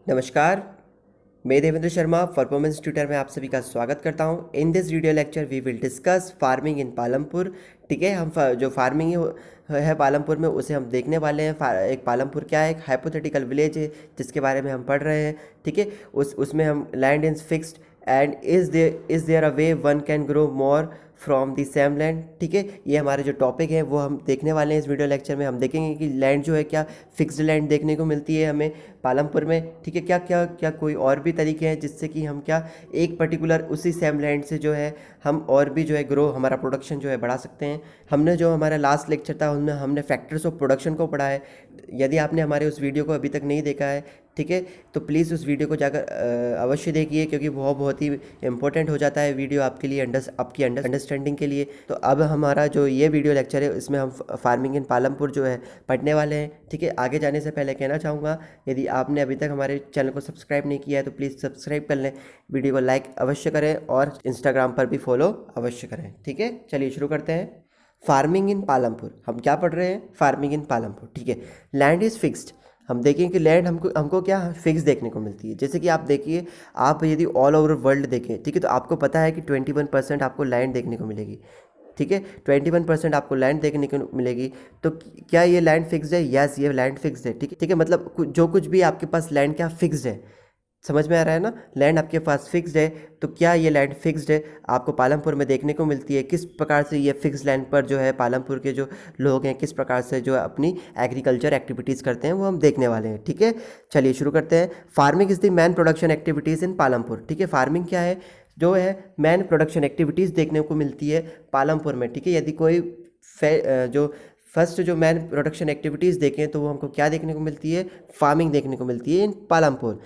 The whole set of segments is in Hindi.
नमस्कार, मैं देवेंद्र शर्मा परफॉर्मेंस ट्यूटर में आप सभी का स्वागत करता हूं। In this video lecture we will discuss farming in Palampur. ठीक है, हम जो फार्मिंग है पालमपुर में उसे हम देखने वाले हैं। एक पालमपुर क्या है, एक हाइपोथेटिकल विलेज है जिसके बारे में हम पढ़ रहे हैं। ठीक है, उसमें हम land is fixed and is there a way one can grow more from the same land. ठीक है, ये हमारे जो टॉपिक है वो हम देखने वाले हैं इस वीडियो लेक्चर में। हम देखेंगे कि लैंड जो है क्या फिक्स्ड लैंड देखने को मिलती है हमें पालमपुर में। ठीक है, क्या क्या क्या कोई और भी तरीके हैं जिससे कि हम क्या एक पर्टिकुलर उसी सेम लैंड से जो है हम और भी जो है ग्रो हमारा प्रोडक्शन जो है बढ़ा सकते हैं। हमने जो हमारा लास्ट लेक्चर था उनमें हमने फैक्टर्स ऑफ प्रोडक्शन को पढ़ा है। यदि आपने हमारे उस वीडियो को अभी तक नहीं देखा है, ठीक है, तो प्लीज़ उस वीडियो को जाकर अवश्य देखिए, क्योंकि वो बहुत ही इंपॉर्टेंट हो जाता है वीडियो आपके लिए, आपकी अंडरस्टैंडिंग के लिए। तो अब हमारा जो ये वीडियो लेक्चर है इसमें हम फार्मिंग इन पालमपुर जो है पढ़ने वाले हैं। ठीक है, आगे जाने से पहले कहना चाहूँगा, यदि आपने अभी तक हमारे चैनल को सब्सक्राइब नहीं किया है तो प्लीज़ सब्सक्राइब कर लें, वीडियो को लाइक अवश्य करें और इंस्टाग्राम पर भी फॉलो अवश्य करें। ठीक है, चलिए शुरू करते हैं। फार्मिंग इन पालमपुर, हम क्या पढ़ रहे हैं? Farming in Palampur. ठीक है, लैंड इज़ फिक्स्ड। हम देखें कि लैंड हमको हमको क्या फिक्स देखने को मिलती है। जैसे कि आप देखिए, आप यदि ऑल ओवर वर्ल्ड देखें, ठीक है, तो आपको पता है कि 21% आपको लैंड देखने को मिलेगी। ठीक है, 21% आपको लैंड देखने को मिलेगी। तो क्या ये लैंड फिक्स्ड है? यस, ये लैंड फिक्स्ड है। ठीक है, ठीक है, मतलब जो कुछ भी आपके पास लैंड क्या फिक्स्ड है, समझ में आ रहा है ना? लैंड आपके पास फिक्स्ड है, तो क्या ये लैंड फिक्स्ड है आपको पालमपुर में देखने को मिलती है। किस प्रकार से ये फिक्स लैंड पर जो है पालमपुर के जो लोग हैं किस प्रकार से जो है अपनी एग्रीकल्चर एक्टिविटीज़ करते हैं वो हम देखने वाले हैं। ठीक है, चलिए शुरू करते हैं। Farming is the main production activities in Palampur. ठीक है, फार्मिंग क्या है? जो है मैन प्रोडक्शन एक्टिविटीज़ देखने को मिलती है पालमपुर में। ठीक है, यदि कोई जो फर्स्ट जो मैन प्रोडक्शन एक्टिविटीज़ देखें तो वो हमको क्या देखने को मिलती है? फार्मिंग देखने को मिलती है in Palampur.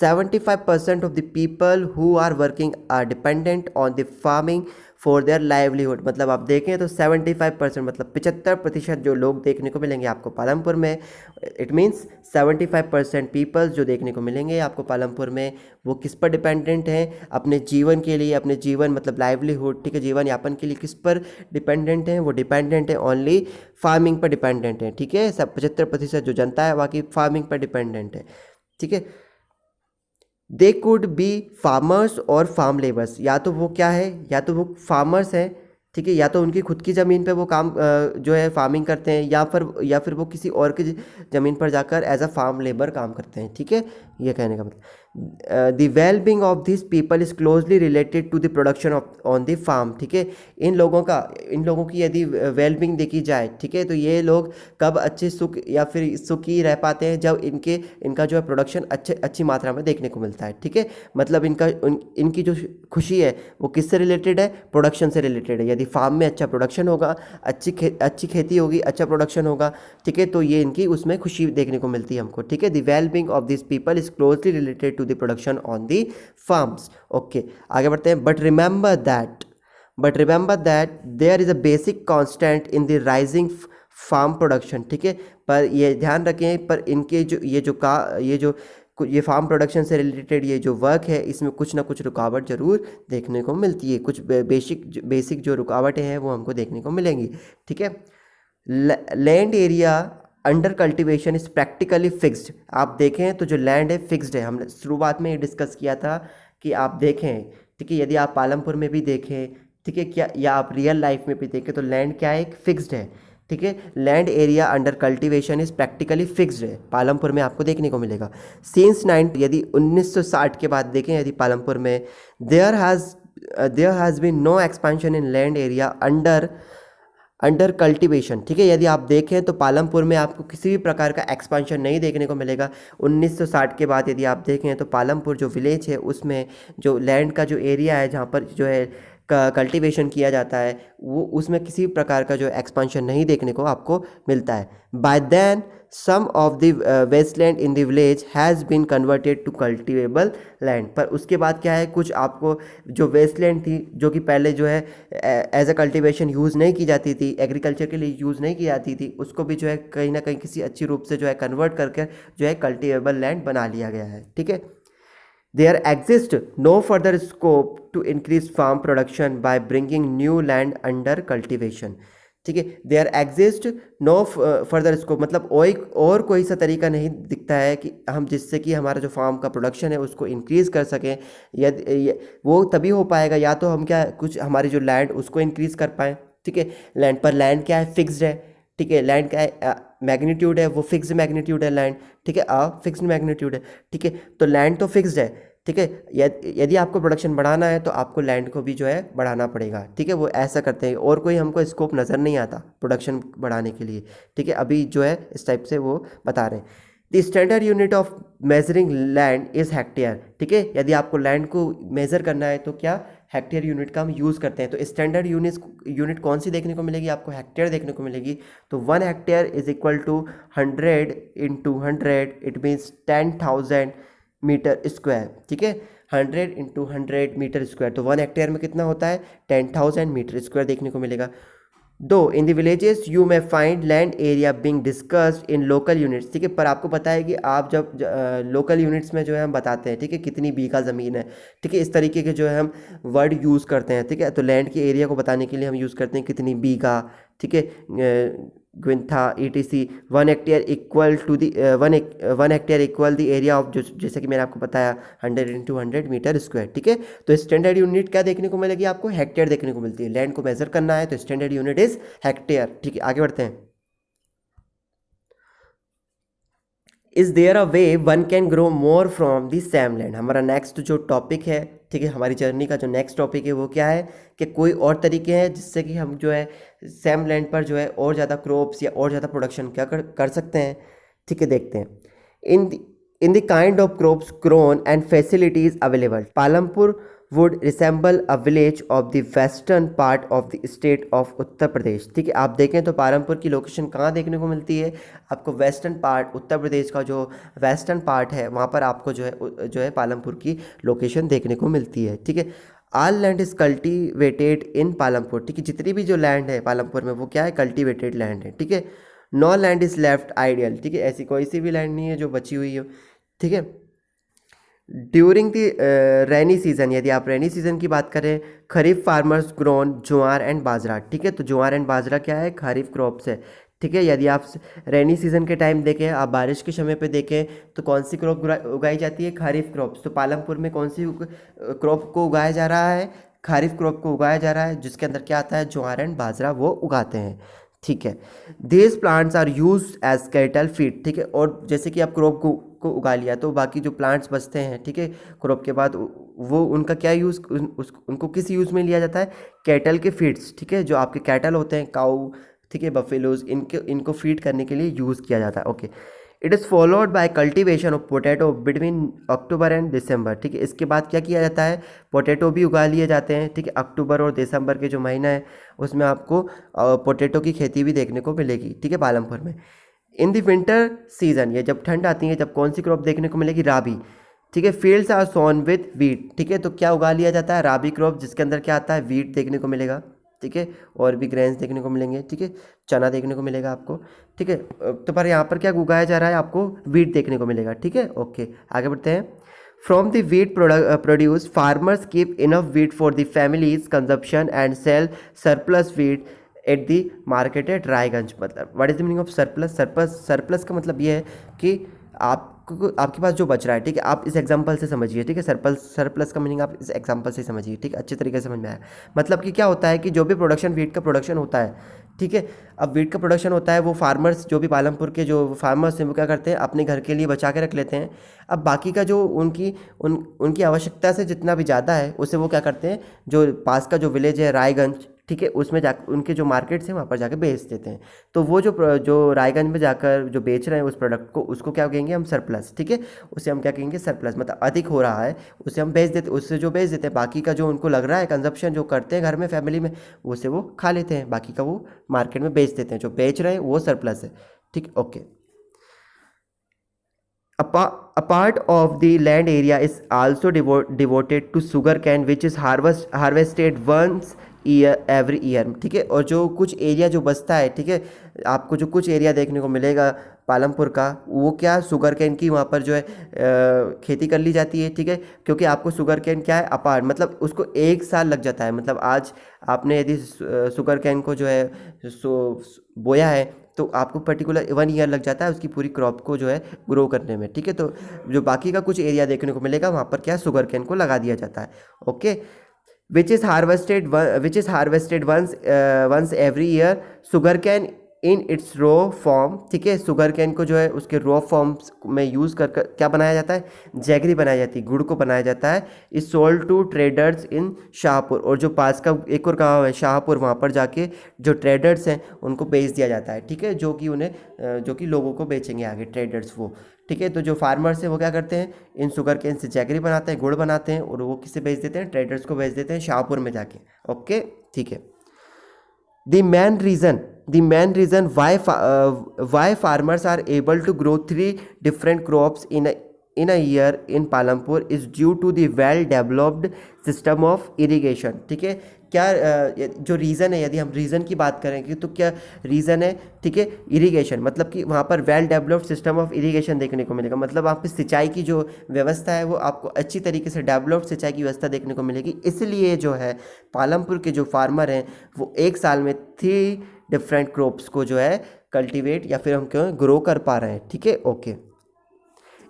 75% of the people who are working are dependent on the farming for their livelihood. मतलब आप देखें तो 75% मतलब 75% जो लोग देखने को मिलेंगे आपको पालमपुर में। इट मीन्स 75% पीपल्स जो देखने को मिलेंगे आपको पालमपुर में वो किस पर डिपेंडेंट हैं? अपने जीवन के लिए, अपने जीवन मतलब लाइवलीहुड, ठीक है, जीवन यापन के लिए किस पर डिपेंडेंट हैं? वो डिपेंडेंट है ओनली फार्मिंग पर डिपेंडेंट है। ठीक है, सब 75% जो जनता है बाकी फार्मिंग पर डिपेंडेंट है। ठीक है, दे कुड बी फार्मर्स और फार्म लेबर्स। या तो वो क्या है, या तो वो फार्मर्स हैं, ठीक है, या तो उनकी खुद की ज़मीन पे वो काम जो है फार्मिंग करते हैं, या फिर वो किसी और की ज़मीन पर जाकर एज अ फार्म लेबर काम करते हैं। ठीक है, ये कहने का मतलब the well being of this people is closely related to the production of on the farm. ठीक है, इन लोगों की यदि वेल बींग देखी जाए, ठीक है, तो ये लोग कब अच्छे सुख या फिर सुखी रह पाते हैं? जब इनका जो है प्रोडक्शन अच्छी मात्रा में देखने को मिलता है। ठीक है, मतलब इनकी जो खुशी है वो किससे रिलेटेड है? प्रोडक्शन से रिलेटेड है। यदि फार्म में अच्छा प्रोडक्शन होगा, अच्छी खेती होगी, अच्छा प्रोडक्शन होगा, ठीक है, तो ये इनकी उसमें खुशी देखने को मिलती है हमको। ठीक है, the well being of this people is closely related to the production on the farms. Okay, आगे बढ़ते हैं। But remember that there is a basic constant in the rising farm production. ठीक है, पर ये ध्यान रखें, पर इनके ये फार्म प्रोडक्शन से रिलेटेड ये जो वर्क है इसमें कुछ ना कुछ रुकावट जरूर देखने को मिलती है। कुछ बेसिक जो रुकावटें हैं वो हमको देखने को मिलेंगी। ठीक है, land area under cultivation is practically fixed. आप देखें तो जो लैंड है फिक्स्ड है। हमने शुरुआत में ये डिस्कस किया था कि आप देखें, ठीक है, यदि आप पालमपुर में भी देखें, ठीक है, क्या या आप रियल लाइफ में भी देखें तो लैंड क्या है? फिक्स्ड है। ठीक है, land area under cultivation is practically fixed है, पालमपुर में आपको देखने को मिलेगा। सिंस 9 यदि 1960 के बाद देखें, यदि पालमपुर में there has been no expansion in land area under cultivation. ठीक है, यदि आप देखें तो पालमपुर में आपको किसी भी प्रकार का एक्सपेंशन नहीं देखने को मिलेगा 1960 के बाद। यदि आप देखें तो पालमपुर जो विलेज है उसमें जो लैंड का जो एरिया है जहाँ पर जो है कल्टीवेशन किया जाता है वो उसमें किसी भी प्रकार का जो एक्सपेंशन नहीं देखने को आपको मिलता है। By then some of the wasteland in the village has been converted to cultivable land. पर उसके बाद क्या है, कुछ आपको जो वेस्टलैंड थी जो कि पहले जो है एज अ कल्टीवेशन यूज़ नहीं की जाती थी, एग्रीकल्चर के लिए यूज़ नहीं की जाती थी, उसको भी जो है कहीं ना कहीं किसी अच्छी रूप से जो है कन्वर्ट करके जो है कल्टिवेबल लैंड बना लिया गया है। ठीक है, there exists no further scope to increase farm production by bringing new land under cultivation। ठीक है। There exist no further scope, मतलब और कोई सा तरीका नहीं दिखता है कि हम जिससे कि हमारा जो फार्म का प्रोडक्शन है उसको इंक्रीज़ कर सकें। यदि वो तभी हो पाएगा या तो हम क्या कुछ हमारी जो लैंड उसको इंक्रीज़ कर पाएँ। ठीक है। लैंड क्या है, फिक्स्ड है। ठीक है। लैंड का मैग्नीट्यूड है वो फिक्स्ड मैग्नीट्यूड है लैंड। ठीक है। फिक्स्ड मैग्नीट्यूड है। ठीक है। तो लैंड तो फिक्स्ड है। ठीक है। यदि आपको प्रोडक्शन बढ़ाना है तो आपको लैंड को भी जो है बढ़ाना पड़ेगा। ठीक है। वो ऐसा करते हैं और कोई हमको स्कोप नज़र नहीं आता प्रोडक्शन बढ़ाने के लिए। ठीक है। अभी जो है इस टाइप से वो बता रहे हैं। The standard unit of measuring land is hectare. ठीक है। यदि आपको लैंड को मेज़र करना है तो क्या हेक्टेयर यूनिट का हम यूज़ करते हैं। तो स्टैंडर्ड यूनिट कौन सी देखने को मिलेगी आपको, हेक्टेयर देखने को मिलेगी। तो 1 hectare is equal to 100 into 100, it means 10,000 metre square. ठीक है। 100 इंटू 100 मीटर स्क्वायर, तो 1 हेक्टेयर में कितना होता है, 10,000 मीटर स्क्वायर देखने को मिलेगा। दो in the villages you may find land area being discussed in local units. ठीक है। पर आपको पता है कि आप जब लोकल यूनिट्स में जो है हम बताते हैं, ठीक है, कितनी बीघा ज़मीन है। ठीक है। इस तरीके के जो है हम वर्ड यूज़ करते हैं। ठीक है। तो लैंड के एरिया को बताने के लिए हम यूज़ करते हैं कितनी बीघा। ठीक है। ग्विंथा ETC 1 hectare equal to the 1 hectare equal the area of, जो जैसे कि मैंने आपको बताया 100 इंटू 100 मीटर स्क्वायर। ठीक है। तो स्टैंडर्ड यूनिट क्या देखने को मिलेगी आपको, हेक्टेयर देखने को मिलती है। लैंड को मेजर करना है तो स्टैंडर्ड यूनिट इज हेक्टेयर। ठीक है। आगे बढ़ते हैं। Is there a way one can grow more from the same land. हमारा नेक्स्ट जो टॉपिक है, ठीक है, हमारी जर्नी का जो नेक्स्ट टॉपिक है वो क्या है कि कोई और तरीके हैं जिससे कि हम जो है सेम लैंड पर जो है और ज़्यादा क्रॉप्स या और ज़्यादा प्रोडक्शन क्या कर सकते हैं। ठीक है। देखते हैं। In in the kind of crops grown and facilities available, Palampur would resemble a village of the western part of the state of Uttar Pradesh. ठीक है। आप देखें तो पालमपुर की लोकेशन कहाँ देखने को मिलती है आपको, वेस्टर्न पार्ट, उत्तर प्रदेश का जो वेस्टर्न पार्ट है वहाँ पर आपको जो है पालमपुर की लोकेशन देखने को मिलती है। ठीक है। ऑल लैंड इज कल्टीवेटेड इन पालमपुर। ठीक है। जितनी भी जो लैंड है पालमपुर में वो क्या है, कल्टीवेटेड लैंड है। ठीक है। No land is left ideal. ठीक है। ऐसी कोई सी भी लैंड नहीं है जो बची हुई हो। ठीक है। ड्यूरिंग द रेनी सीजन, यदि आप रेनी सीजन की बात करें, खरीफ फार्मर्स ग्रोन ज्वार एंड बाजरा। ठीक है। तो ज्वार एंड बाजरा क्या है, खरीफ क्रॉप्स है। ठीक है। यदि आप रेनी सीजन के टाइम देखें, आप बारिश के समय पे देखें तो कौन सी क्रॉप उगाई जाती है, खरीफ क्रॉप्स। तो पालमपुर में कौन सी क्रॉप को उगाया जा रहा है, खरीफ क्रॉप को उगाया जा रहा है, जिसके अंदर क्या आता है, ज्वार एंड बाजरा वो उगाते हैं। ठीक है। These plants are use as cattle feed. ठीक है। और जैसे कि आप क्रॉप को उगा लिया तो बाकी जो प्लांट्स बचते हैं, ठीक है, क्रॉप के बाद वो उनका क्या यूज़, उनको किस यूज़ में लिया जाता है, कैटल के फीड्स। ठीक है। जो आपके कैटल होते हैं, काऊ, ठीक है, बफेलोज, इनको फीड करने के लिए यूज़ किया जाता है। Okay. It is followed by cultivation of potato between October and December. ठीक है। इसके बाद क्या किया जाता है, पोटैटो भी उगा लिए जाते हैं। ठीक है। अक्टूबर और दिसंबर के जो महीना है उसमें आपको पोटैटो की खेती भी देखने को मिलेगी। ठीक है। पालमपुर में इन द विंटर सीजन, ये जब ठंड आती है, जब कौन सी क्रॉप देखने को मिलेगी, राबी। ठीक है। Fields are sown with wheat. ठीक है। तो क्या उगा लिया जाता है, राबी क्रॉप, जिसके अंदर क्या आता है, वीट देखने को मिलेगा। ठीक है। और भी ग्रेन्स देखने को मिलेंगे। ठीक है। चना देखने को मिलेगा आपको। ठीक है। तो पर यहाँ पर क्या उगाया जा रहा है, आपको वीट देखने को मिलेगा। ठीक है। ओके। आगे बढ़ते हैं। From the wheat produce farmers keep enough wheat for the family's consumption and sell surplus wheat at the market at Raiganj. मतलब what is the meaning of surplus. Surplus का मतलब ये है कि आपके पास जो बच रहा है, ठीक है, आप इस एग्जांपल से समझिए। ठीक है। सरप्लस का मीनिंग आप इस एग्जांपल से समझिए। ठीक है। अच्छे तरीके से समझ में आया। मतलब कि क्या होता है कि जो भी प्रोडक्शन, वीट का प्रोडक्शन होता है, ठीक है, अब वीट का प्रोडक्शन होता है, वो फार्मर्स, जो भी पालमपुर के जो फार्मर्स हैं वो क्या करते हैं, अपने घर के लिए बचा के रख लेते हैं। अब बाकी का जो उनकी आवश्यकता से जितना भी ज़्यादा है उसे वो क्या करते हैं, जो पास का जो विलेज है रायगंज, ठीक है, उसमें जा उनके जो मार्केट्स हैं वहाँ पर जाकर बेच देते हैं। तो वो जो रायगंज में जाकर जो बेच रहे हैं उस प्रोडक्ट को, उसको क्या कहेंगे हम, सरप्लस। ठीक है। उसे हम क्या कहेंगे, सरप्लस। मतलब अधिक हो रहा है उसे हम बेच देते, उससे जो बेच देते हैं, बाकी का जो उनको लग रहा है कंजप्शन जो करते हैं घर में फैमिली में, उसे वो खा लेते हैं, बाकी का वो मार्केट में बेच देते हैं। जो बेच रहे हैं वो सरप्लस है। ठीक। Okay. A part of the land area is also devoted to sugar cane which is harvested once every year। ठीक है। और जो कुछ एरिया जो बचता है, ठीक है, आपको जो कुछ एरिया देखने को मिलेगा पालमपुर का, वो क्या शुगर केन की वहाँ पर जो है खेती कर ली जाती है, ठीक है। क्योंकि आपको शुगर केन क्या है अपार, मतलब उसको 1 साल लग जाता है। मतलब आज आपने यदि शुगर केन को जो है बोया है तो आपको पर्टिकुलर 1 ईयर लग जाता है उसकी पूरी क्रॉप को जो है ग्रो करने में, ठीक है। तो जो बाकी का कुछ एरिया देखने को मिलेगा वहाँ पर क्या शुगर केन को लगा दिया जाता है, okay. Which is harvested once every year, sugarcane in its raw form, ठीक है। शुगर कैन को जो है उसके रॉ फॉर्म में यूज़ कर क्या बनाया जाता है, जैगरी बनाई जाती है, गुड़ को बनाया जाता है। Is sold to traders in Shahpur, और जो पास का एक और गाँव है शाहपुर, वहाँ पर जाके जो ट्रेडर्स हैं उनको बेच दिया जाता है, ठीक है। जो कि उन्हें जो कि लोगों को बेचेंगे आगे ट्रेडर्स वो, ठीक है। तो जो फार्मर्स हैं वो क्या करते हैं, इन शुगर केन से जैगरी बनाते हैं, गुड़ बनाते हैं, और वो किसे बेच देते हैं, ट्रेडर्स को बेच देते हैं शाहपुर में जाके, ओके, ठीक है। The main reason why farmers are able to grow 3 different crops in a year in Palampur is due to the well developed system of irrigation, ठीक है। क्या जो रीज़न है, यदि हम रीज़न की बात करेंगे तो क्या रीज़न है, ठीक है, इरिगेशन, मतलब कि वहाँ पर well developed system of irrigation देखने को मिलेगा। मतलब वहाँ पे सिंचाई की जो व्यवस्था है वो आपको अच्छी तरीके से डेवलप्ड सिंचाई की व्यवस्था देखने को मिलेगी। इसलिए जो है पालमपुर के जो फार्मर हैं वो 1 साल में 3 डिफरेंट क्रॉप्स को जो है कल्टीवेट या फिर हम क्यों ग्रो कर पा रहे हैं, ठीक है, okay.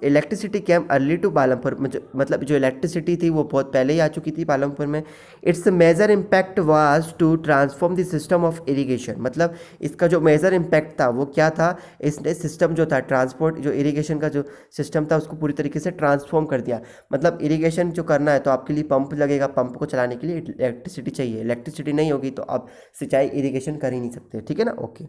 Electricity came early to Palampur, मतलब जो इलेक्ट्रिसिटी थी वो बहुत पहले ही आ चुकी थी पालमपुर में। Its major impact was to transform the system of irrigation, मतलब इसका जो मेजर इम्पैक्ट था वो क्या था, इसने सिस्टम जो था ट्रांसपोर्ट जो इरिगेशन का जो सिस्टम था उसको पूरी तरीके से ट्रांसफॉर्म कर दिया। मतलब इरिगेशन जो करना है तो आपके लिए पंप लगेगा, पंप को चलाने के लिए इलेक्ट्रिसिटी चाहिए, इलेक्ट्रिसिटी नहीं होगी तो आप सिंचाई इरिगेशन कर ही नहीं सकते, ठीक है ना, ओके।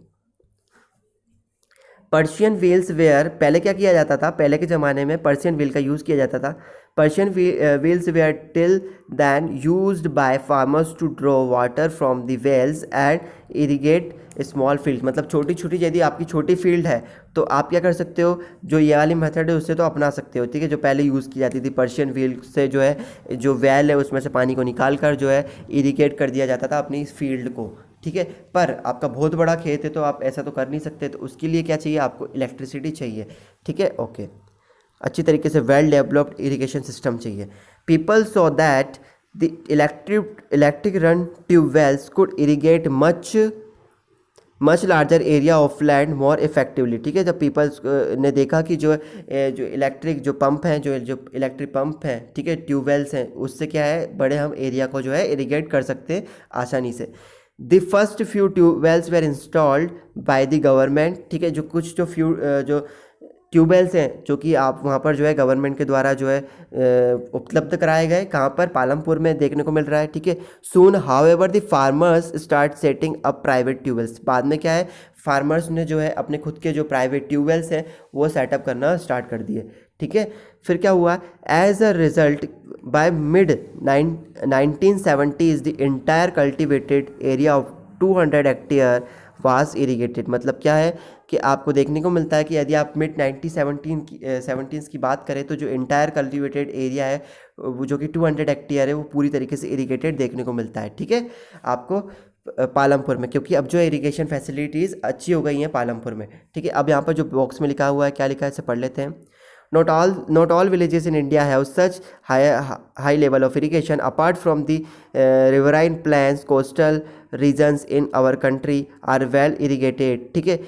पर्शियन व्हील्स वेयर, पहले क्या किया जाता था, पहले के ज़माने में पर्शियन व्हील का यूज़ किया जाता था। Persian wheels were till then used by farmers to draw water from the wells and irrigate small field, मतलब छोटी छोटी यदि आपकी छोटी फील्ड है तो आप क्या कर सकते हो, जो ये वाली मेथड है उससे तो अपना सकते हो, ठीक है। जो पहले यूज़ की जाती थी पर्शियन व्हील से जो है जो वेल है उसमें से पानी को निकाल कर जो है इरिगेट कर दिया जाता था अपनी इस फील्ड को, ठीक है। पर आपका बहुत बड़ा खेत है तो आप ऐसा तो कर नहीं सकते, तो उसके लिए क्या चाहिए, आपको इलेक्ट्रिसिटी चाहिए, ठीक है, ओके। अच्छी तरीके से वेल डेवलप्ड इरिगेशन सिस्टम चाहिए। People so that the electric run tube wells could irrigate much larger area of land more effectively, ठीक है। जब पीपल्स ने देखा कि जो इलेक्ट्रिक जो पंप हैं, जो इलेक्ट्रिक पंप हैं, ठीक है, ट्यूबवेल्स हैं, उससे क्या है बड़े हम एरिया को जो है इरिगेट कर सकते हैं आसानी से। The first few tubewells were installed by the government, ठीक है। जो कुछ जो ट्यूबवेल्स हैं जो कि आप वहाँ पर जो है गवर्नमेंट के द्वारा जो है उपलब्ध कराए गए, कहाँ पर, पालमपुर में देखने को मिल रहा है, ठीक है। Soon however the farmers start setting up private tubewells, बाद में क्या है फार्मर्स ने जो है अपने खुद के जो प्राइवेट ट्यूबवेल्स हैं वो सेटअप करना स्टार्ट कर दिए, ठीक है। फिर क्या हुआ, as a result by mid 1970s the entire cultivated area of 200 hectare was irrigated, मतलब क्या है कि आपको देखने को मिलता है कि यदि आप मिड 1917 की बात करें तो जो इंटायर कल्टिवेटेड एरिया है वो जो कि 200 हेक्टेयर है वो पूरी तरीके से इरिगेटेड देखने को मिलता है, ठीक है, आपको पालमपुर में। क्योंकि अब जो इरिगेशन फैसिलिटीज़ अच्छी हो गई हैं पालमपुर में, ठीक है। अब यहाँ पर जो बॉक्स में लिखा हुआ है क्या लिखा है इसे पढ़ लेते हैं। Not all villages in India have such high level of irrigation. Apart from the riverine plains, coastal regions in our country are well irrigated, ठीक है।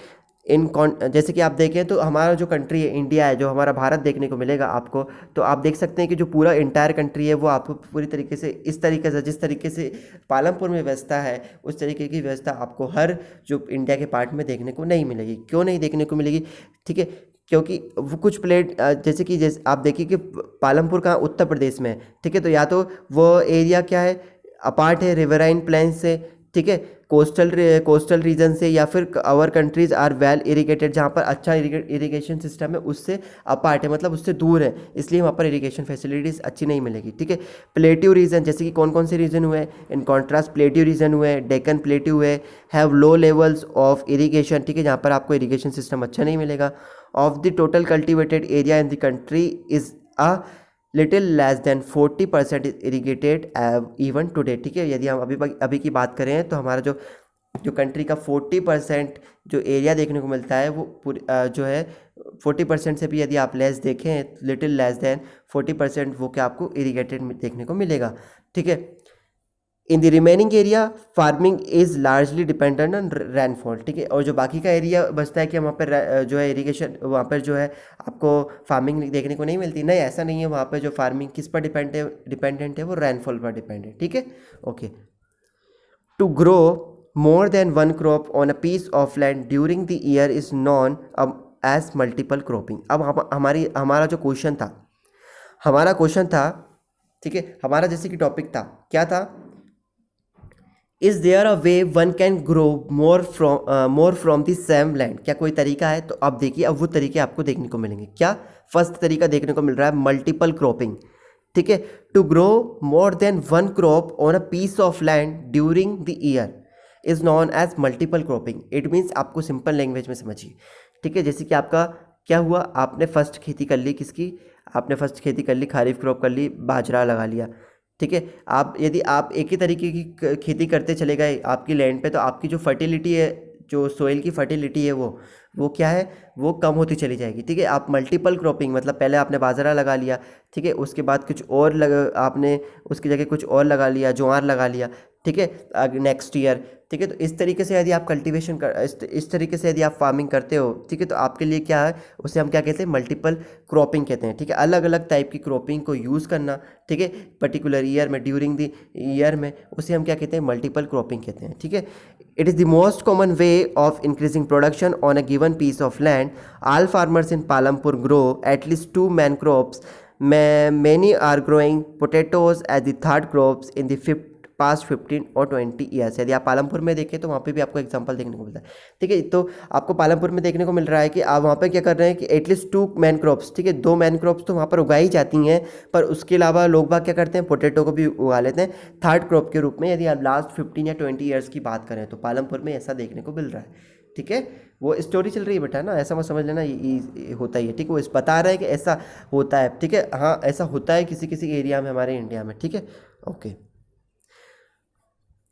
जैसे कि आप देखें तो हमारा जो कंट्री है इंडिया है, जो हमारा भारत देखने को मिलेगा आपको, तो आप देख सकते हैं कि जो पूरा इंटायर कंट्री है वो आपको पूरी तरीके से इस तरीके से, जिस तरीके से पालमपुर में व्यवस्था है उस तरीके की व्यवस्था आपको हर जो इंडिया के पार्ट में देखने को नहीं मिलेगी। क्यों नहीं देखने को मिलेगी, ठीक है, क्योंकि वो कुछ जैसे आप देखिए कि पालमपुर कहाँ उत्तर प्रदेश में है, ठीक है। तो या तो वो एरिया क्या है अपार्ट है रिवराइन प्लेन से, ठीक है, कोस्टल रीजन से, या फिर our countries are well irrigated जहाँ पर अच्छा इरिगेशन सिस्टम है उससे अपार्ट है, मतलब उससे दूर है, इसलिए वहाँ पर इरिगेशन फैसिलिटीज़ अच्छी नहीं मिलेगी, ठीक है। प्लेट्यू रीजन, जैसे कि कौन कौन से रीजन हुए, इन कॉन्ट्रास्ट प्लेट्यू रीजन हुए, डेक्कन प्लेट्यू हुए, have low levels of irrigation, ठीक है, जहाँ पर आपको इरिगेशन सिस्टम अच्छा नहीं मिलेगा। Of the total cultivated area in the country is a little less than 40% is irrigated even today, ठीक है। यदि हम अभी की बात करें तो हमारा जो जो कंट्री का 40% जो एरिया देखने को मिलता है वो जो है 40% से भी यदि आप लेस देखें, लिटिल लेस देन 40%, वो क्या आपको इरीगेटेड देखने को मिलेगा। ठीक है। In the remaining area farming is largely dependent on rainfall. ठीक है। और जो बाकी का एरिया बचता है कि वहाँ पर जो है इरिगेशन, वहाँ पर जो है आपको फार्मिंग देखने को नहीं मिलती, नहीं ऐसा नहीं है। वहाँ पर जो फार्मिंग किस पर डिपेंडेंट है वो रेनफॉल पर डिपेंडेंट है। ठीक है। Okay. To grow more than one crop on a piece of land during the year is known as multiple cropping। अब हमारा जो क्वेश्चन था, ठीक है, हमारा जैसे कि टॉपिक था, क्या था, is there a way one can grow more from the same land. क्या कोई तरीका है? तो अब देखिए, अब वो तरीके आपको देखने को मिलेंगे। क्या फर्स्ट तरीका देखने को मिल रहा है? Multiple cropping. ठीक है। To grow more than one crop on a piece of land during the year is known as multiple cropping. It means, आपको सिंपल लैंग्वेज में समझिए। ठीक है। जैसे कि आपका क्या हुआ, आपने फर्स्ट खेती कर ली, किसकी? आपने फर्स्ट खेती कर ली, खारिफ क्रॉप कर ली, बाजरा लगा लिया। ठीक है। यदि आप एक ही तरीके की खेती करते चले गए आपकी लैंड पे, तो आपकी जो फर्टिलिटी है, जो सोइल की फर्टिलिटी है, वो क्या है, वो कम होती चली जाएगी। ठीक है। आप मल्टीपल क्रॉपिंग मतलब पहले आपने बाजरा लगा लिया, ठीक है, उसके बाद कुछ और आपने उसकी जगह कुछ और लगा लिया, ज्वार लगा लिया, ठीक है, नेक्स्ट ईयर। ठीक है। तो इस तरीके से यदि आप कल्टीवेशन इस तरीके से यदि आप फार्मिंग करते हो, ठीक है, तो आपके लिए क्या है, उसे हम क्या कहते हैं? मल्टीपल क्रॉपिंग कहते हैं। ठीक है। अलग अलग टाइप की क्रॉपिंग को यूज़ करना, ठीक है, पर्टिकुलर ईयर में, ड्यूरिंग द ईयर में, उसे हम क्या कहते हैं? मल्टीपल क्रॉपिंग कहते हैं। ठीक है। It is the most common way of increasing production on a given piece of land. All farmers in Palampur grow at least 2 main crops. Many are growing potatoes as the third crops in the past 15 और 20 ईयर्स। यदि आप पालमपुर में देखें तो वहाँ पे भी आपको एग्जांपल देखने को मिलता है। ठीक है। तो आपको पालमपुर में देखने को मिल रहा है कि आप वहाँ पे क्या कर रहे हैं कि एटलीस्ट 2 main crops, ठीक है, 2 main crops तो वहाँ पर उगाई जाती हैं, पर उसके अलावा लोग बाग क्या करते हैं? पोटैटो को भी उगा लेते हैं थर्ड क्रॉप के रूप में। यदि आप लास्ट 15 या 20 ईयर्स की बात करें तो पालमपुर में ऐसा देखने को मिल रहा है। ठीक है। वो स्टोरी चल रही है बेटा ना, ऐसा मत समझ लेना ये होता ही है। ठीक है। वो इस बता रहा है कि ऐसा होता है। ठीक है। हाँ, ऐसा होता है किसी किसी एरिया में हमारे इंडिया में। ठीक है। ओके।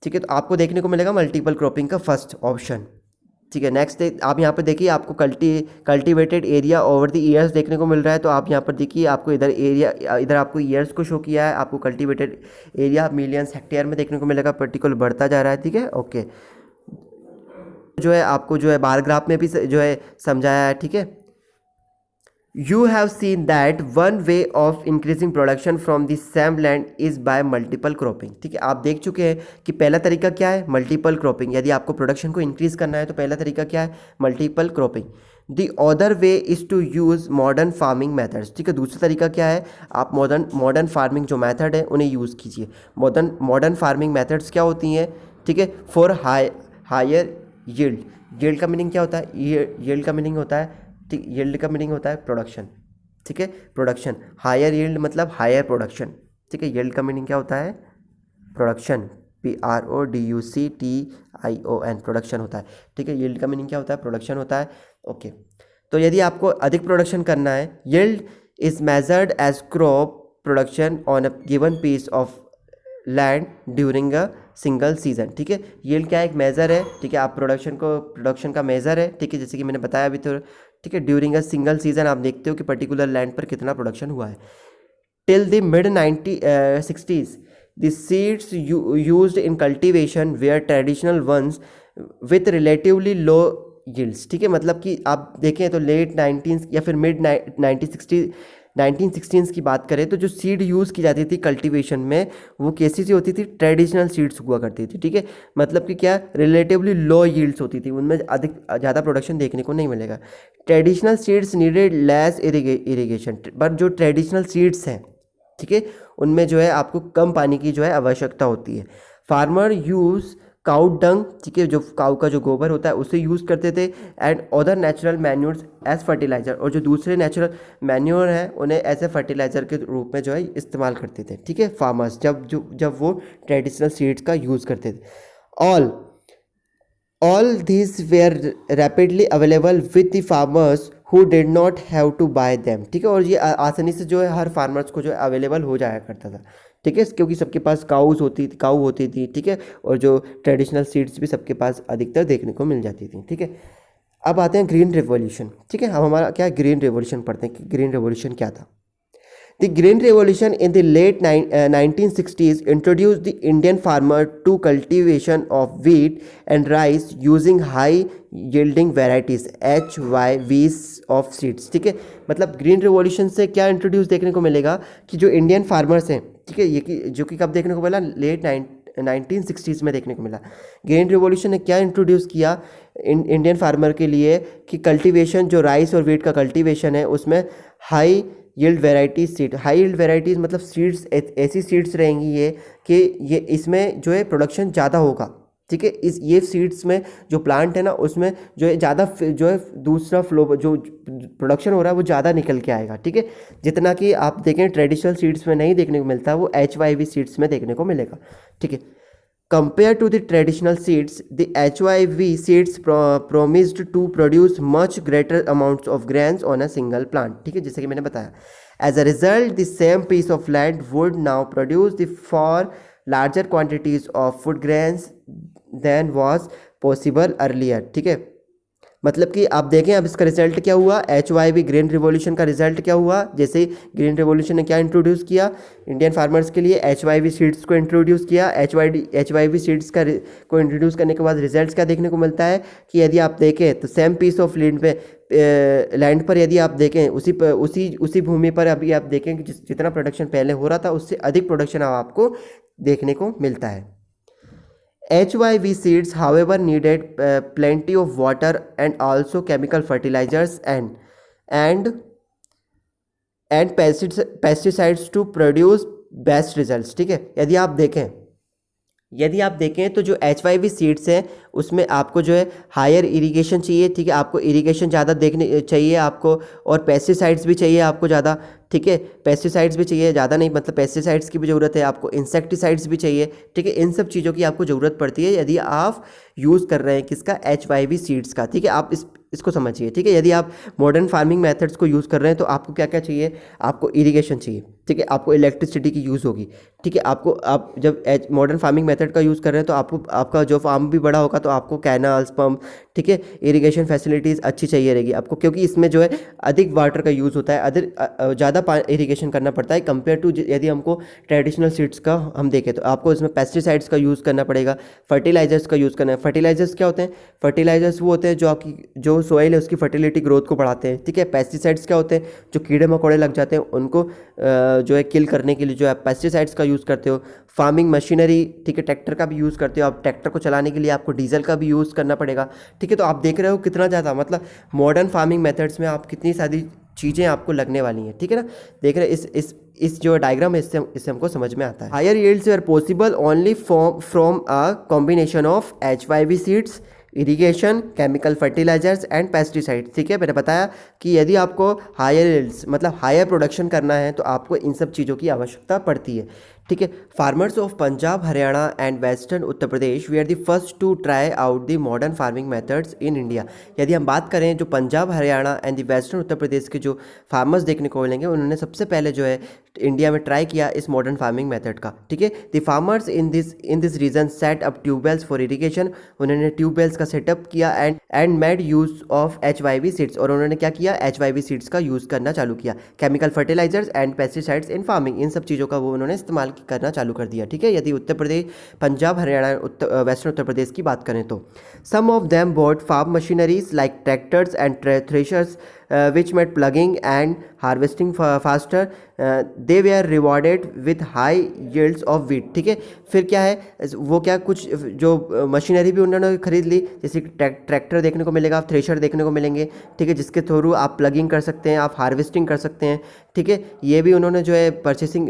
ठीक है। तो आपको देखने को मिलेगा मल्टीपल क्रॉपिंग का फर्स्ट ऑप्शन। ठीक है। नेक्स्ट आप यहाँ पर देखिए, आपको cultivated area over the years देखने को मिल रहा है। तो आप यहाँ पर देखिए, आपको इधर आपको ईयर्स को शो किया है, आपको कल्टीवेटेड एरिया मिलियंस हेक्टेयर में देखने को मिलेगा, पर्टिकुलर बढ़ता जा रहा है। ठीक है। ओके। जो है आपको जो है बार ग्राफ में भी जो है समझाया है। ठीक है। You have seen that one way of increasing production from the same land is by multiple cropping। ठीक है। आप देख चुके हैं कि पहला तरीका क्या है? Multiple cropping. यदि आपको प्रोडक्शन को इंक्रीज करना है तो पहला तरीका क्या है? Multiple cropping. The other way is to use modern farming methods. ठीक है। दूसरा तरीका क्या है? आप मॉडर्न फार्मिंग जो मेथड है उन्हें यूज़ कीजिए। मॉडर्न फार्मिंग मेथड्स क्या होती हैं? ठीक है। For higher yield. यील्ड का मीनिंग क्या होता है? यील्ड का मीनिंग होता है, ठीक, यील्ड का मीनिंग होता है प्रोडक्शन। ठीक है। प्रोडक्शन। हायर यील्ड मतलब हायर प्रोडक्शन। ठीक है। यील्ड का मीनिंग क्या होता है? प्रोडक्शन। PRODUCTION प्रोडक्शन होता है। ठीक है। यील्ड का मीनिंग क्या होता है? प्रोडक्शन होता है। ओके। तो यदि आपको अधिक प्रोडक्शन करना है, yield is measured as crop production on a given piece of land during a single season. ठीक है। यील्ड क्या एक मेज़र है? ठीक है। आप प्रोडक्शन का मेज़र है। ठीक है। जैसे कि मैंने बताया अभी तो, ठीक है, ड्यूरिंग अ सिंगल सीजन आप देखते हो कि पर्टिकुलर लैंड पर कितना प्रोडक्शन हुआ है। Till the mid 1960s the seeds used in cultivation were traditional ones with relatively low yields. ठीक है। मतलब कि आप देखें तो लेट 19 या फिर मिड 1916 की बात करें तो जो सीड यूज़ की जाती थी कल्टीवेशन में, वो कैसी सी होती थी? ट्रेडिशनल सीड्स हुआ करती थी। ठीक है। मतलब कि क्या? रिलेटिवली लो यील्ड्स होती थी, उनमें ज़्यादा प्रोडक्शन देखने को नहीं मिलेगा। Traditional seeds needed less irrigation. पर जो ट्रेडिशनल सीड्स हैं, ठीक है, उनमें जो है आपको कम पानी की जो है आवश्यकता होती है। फार्मर यूज़ काउ डंग, ठीक है, जो काउ का जो गोबर होता है उसे यूज़ करते थे, and other natural manures as fertiliser. और जो दूसरे नेचुरल मैन्योर हैं उन्हें एज ए फर्टिलाइजर के रूप में जो है इस्तेमाल करते थे। ठीक है। फार्मर्स जब वो ट्रेडिशनल सीड्स का यूज़ करते थे। All this were rapidly available with the farmers who did not have to buy them, ठीक है। और ये आसानी से जो है हर फार्मर्स को जो है अवेलेबल हो जाया करता था, ठीक है, क्योंकि सबके पास काऊ होती थी, ठीक है। और जो ट्रेडिशनल सीड्स भी सबके पास अधिकतर देखने को मिल जाती थी, ठीक है। अब आते हैं ग्रीन रेवोल्यूशन, ठीक है। हम हमारा क्या ग्रीन रेवोल्यूशन पढ़ते हैं कि ग्रीन रेवोल्यूशन क्या था। The Green Revolution in the late 1960s introduced the Indian farmer to cultivation of wheat and rice using high yielding varieties HYVs of seeds, ठीक है। मतलब ग्रीन रिवॉल्यूशन से क्या इंट्रोड्यूस देखने को मिलेगा कि जो इंडियन फार्मर्स हैं, ठीक है, ये कि जो कि कब देखने को मिला, लेट 1960s में देखने को मिला। ग्रीन रिवॉल्यूशन ने क्या इंट्रोड्यूस किया इंडियन फार्मर के लिए कि कल्टीवेशन, जो राइस और वीट का कल्टीवेशन है उसमें high yield varieties seed, high yield varieties मतलब सीड्स ऐसी सीड्स रहेंगी ये कि ये इसमें जो है प्रोडक्शन ज़्यादा होगा, ठीक है। ये सीड्स में जो प्लांट है ना उसमें जो है ज़्यादा जो है दूसरा फ्लो जो प्रोडक्शन हो रहा है वो ज़्यादा निकल के आएगा, ठीक है। जितना कि आप देखें ट्रेडिशनल सीड्स में नहीं देखने को मिलता, वो HYV सीड्स में देखने को मिलेगा, ठीक है। Compared to the traditional seeds, the HYV seeds promised to produce much greater amounts of grains on a single plant, ठीक है, जैसे कि मैंने बताया। As a result, the same piece of land would now produce the far larger quantities of food grains than was possible earlier, ठीक है। मतलब कि आप देखें अब इसका रिजल्ट क्या हुआ, HYV ग्रीन रिवॉल्यूशन का रिजल्ट क्या हुआ। जैसे ग्रीन रिवॉल्यूशन ने क्या इंट्रोड्यूस किया इंडियन फार्मर्स के लिए, HYV सीड्स को इंट्रोड्यूस किया। HYV सीड्स को इंट्रोड्यूस करने के बाद रिजल्ट्स क्या देखने को मिलता है कि यदि आप देखें तो सेम पीस ऑफ लैंड पर यदि आप देखें उसी भूमि पर अभी आप देखें कि जितना प्रोडक्शन पहले हो रहा था उससे अधिक प्रोडक्शन आपको देखने को मिलता है। HYV seeds, however, needed plenty of water and also chemical fertilizers and pesticides to produce best results, ठीक है। यदि आप देखें तो जो HYV सीड्स हैं उसमें आपको जो है हायर इरिगेशन चाहिए, ठीक है, आपको इरिगेशन ज़्यादा देखने चाहिए आपको, और पेस्टिसाइड्स भी चाहिए आपको ज़्यादा, ठीक है। पेस्टिसाइड्स भी चाहिए ज़्यादा नहीं, मतलब पेस्टिसाइड्स की भी ज़रूरत है आपको, इंसेक्टिसाइड्स भी चाहिए, ठीक है। इन सब चीज़ों की आपको ज़रूरत पड़ती है यदि आप यूज़ कर रहे हैं किसका, HYV सीड्स का, ठीक है। आप इसको समझिए, ठीक है। यदि आप मॉडर्न फार्मिंग मेथड्स को यूज़ कर रहे हैं तो आपको क्या क्या चाहिए, आपको इरिगेशन चाहिए, ठीक है, आपको इलेक्ट्रिसिटी की यूज़ होगी, ठीक है। आप जब मॉडर्न फार्मिंग मेथड का यूज़ कर रहे हैं तो आपका जो फार्म भी बड़ा होगा तो आपको कैनाल्स, पंप, ठीक है, इरिगेशन फैसिलिटीज़ अच्छी चाहिए रहेगी आपको, क्योंकि इसमें जो है अधिक वाटर का यूज़ होता है, ज़्यादा इरिगेशन करना पड़ता है कंपेयर टू यदि हमको ट्रेडिशनल सीड्स का हम देखें तो आपको इसमें पेस्टिसाइड्स का यूज़ करना पड़ेगा, फर्टिलाइजर्स का यूज़ करना है। फर्टिलाइजर्स क्या होते हैं, फर्टिलाइजर्स वो होते हैं जो आपकी जो सोइल है उसकी फर्टिलिटी ग्रोथ को बढ़ाते हैं, ठीक है। पेस्टिसाइड्स क्या होते हैं, जो कीड़े मकोड़े लग जाते हैं उनको जो है किल करने के लिए जो है पेस्टिसाइड्स का यूज़ करते हो। फार्मिंग मशीनरी, ठीक है, ट्रैक्टर का भी यूज़ करते हो आप, ट्रैक्टर को चलाने के लिए आपको डीजल का भी यूज़ करना पड़ेगा, ठीक है। तो आप देख रहे हो कितना ज़्यादा, मतलब मॉडर्न फार्मिंग मेथड्स में आप कितनी सारी चीज़ें आपको लगने वाली हैं, ठीक है ना। देख रहे इस जो डायग्राम है इससे हमको समझ में आता है। Higher yields are possible only from a combination of HYV seeds, irrigation, chemical fertilisers and pesticides, ठीक है। मैंने बताया कि यदि आपको हायर यील्ड्स मतलब हायर प्रोडक्शन करना है तो आपको इन सब चीज़ों की आवश्यकता पड़ती है, ठीक है। Farmers of Punjab, Haryana and western Uttar Pradesh we are the first to try out the modern farming methods in India. यदि हम बात करें जो Punjab, Haryana and the western Uttar Pradesh के जो फार्मर्स देखने को मिलेंगे उन्होंने सबसे पहले जो है इंडिया में ट्राई किया इस मॉडर्न फार्मिंग मेथड का, ठीक है। The farmers in this region set up tubewells for irrigation, उन्होंने ट्यूबवेल्स का सेटअप किया and made use of HYV seeds, और उन्होंने क्या किया, HYV सीड्स का यूज़ करना चालू किया। Chemical fertilisers and pesticides in farming, इन सब चीज़ों का वो उन्होंने इस्तेमाल करना चालू कर दिया, ठीक है। यदि उत्तर प्रदेश, पंजाब, हरियाणा, वेस्टर्न उत्तर प्रदेश की बात करें तो some of them bought farm machineries like tractors and threshers which made plugging and harvesting faster, they were rewarded with high yields of wheat, ठीक है। फिर क्या है वो क्या कुछ जो मशीनरी भी उन्होंने खरीद ली, जैसे ट्रैक्टर देखने को मिलेगा, थ्रेशर देखने को मिलेंगे, ठीक है, जिसके थ्रू आप प्लगिंग कर सकते हैं, आप हार्वेस्टिंग कर सकते हैं, ठीक है। ये भी उन्होंने जो है परचेसिंग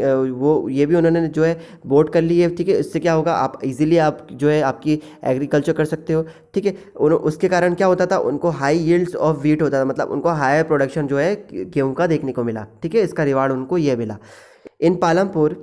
ये भी उन्होंने जो है बोट कर ली है, ठीक है। इससे क्या होगा, आप इजीली आप जो है आपकी एग्रीकल्चर कर सकते हो, ठीक है। उसके कारण क्या होता था, उनको हाई यील्ड्स ऑफ व्हीट होता था, मतलब उनको हायर प्रोडक्शन जो है गेहूं का देखने को मिला, ठीक है। इसका रिवार्ड उनको ये मिला। इन Palampur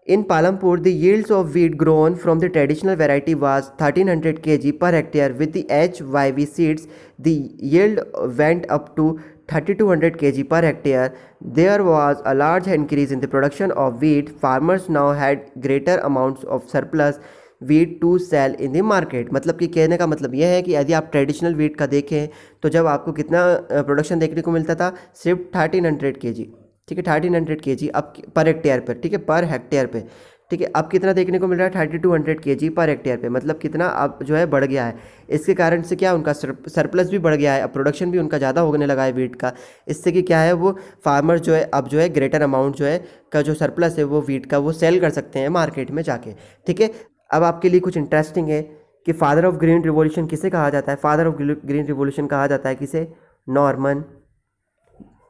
In Palampur, the yields of wheat grown from the traditional variety was 1300 kg per hectare. With the HYV seeds, the yield went up to 3200 kg per hectare. There was a large increase in the production of wheat. Farmers now had greater amounts of surplus wheat to sell in the market. मतलब कि कहने का मतलब यह है कि यदि आप ट्रेडिशनल वीट का देखें तो जब आपको कितना प्रोडक्शन देखने को मिलता था, सिर्फ 1300 kg, ठीक है, 1300 kg अब पर हेक्टेयर पर, ठीक है, पर हेक्टेयर पे, ठीक है। अब कितना देखने को मिल रहा है, 3200 kg पर हेक्टेयर पे। मतलब कितना अब जो है बढ़ गया है। इसके कारण से क्या उनका सरप्लस भी बढ़ गया है, अब प्रोडक्शन भी उनका ज़्यादा होने लगा है वीट का। इससे कि क्या है, वो फार्मर जो है अब जो है ग्रेटर अमाउंट जो है का जो सरप्लस है वो वीट का वो सेल कर सकते हैं मार्केट में जाके, ठीक है। अब आपके लिए कुछ इंटरेस्टिंग है कि फादर ऑफ ग्रीन रिवॉल्यूशन किसे कहा जाता है। फादर ऑफ ग्रीन रिवॉल्यूशन कहा जाता है किसे, नॉर्मन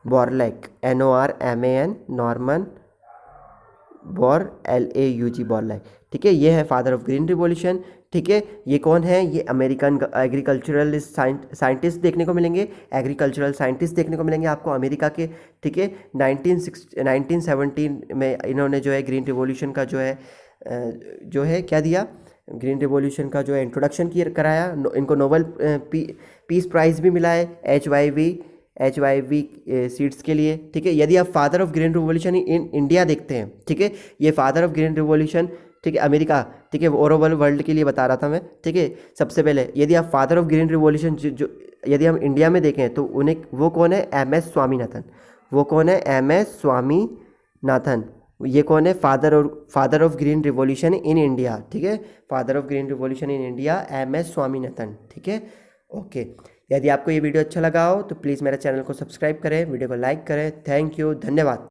बोरलैग, NORMAN, नॉर्मन LAUG बोरलैग, ठीक है। ये है फादर ऑफ ग्रीन रिवॉल्यूशन, ठीक है। ये कौन है, ये अमेरिकन एग्रीकल्चरल साइंटिस्ट देखने को मिलेंगे, एग्रीकल्चरल साइंटिस्ट देखने को मिलेंगे आपको अमेरिका के, ठीक है। 1917 में इन्होंने जो है ग्रीन रिवॉल्यूशन का जो है क्या दिया, ग्रीन रिवॉल्यूशन का जो है इंट्रोडक्शन कराया। इनको नोबेल पीस प्राइज़ भी मिला है HYV सीड्स के लिए, ठीक है। यदि आप father of green revolution in India देखते हैं, ठीक है, ये फादर ऑफ ग्रीन रिवॉल्यूशन, ठीक है, अमेरिका, ठीक है, ओवरऑल वर्ल्ड के लिए बता रहा था मैं, ठीक है। सबसे पहले यदि आप फादर ऑफ ग्रीन रिवॉल्यूशन जो यदि हम इंडिया में देखें तो उन्हें वो कौन है, MS स्वामीनाथन। वो कौन है, MS स्वामीनाथन। ये कौन है, father of green revolution in India, ठीक है, father of green revolution in India MS Swaminathan, ठीक है, ओके। यदि आपको ये वीडियो अच्छा लगा हो तो प्लीज़ मेरे चैनल को सब्सक्राइब करें, वीडियो को लाइक करें। थैंक यू, धन्यवाद।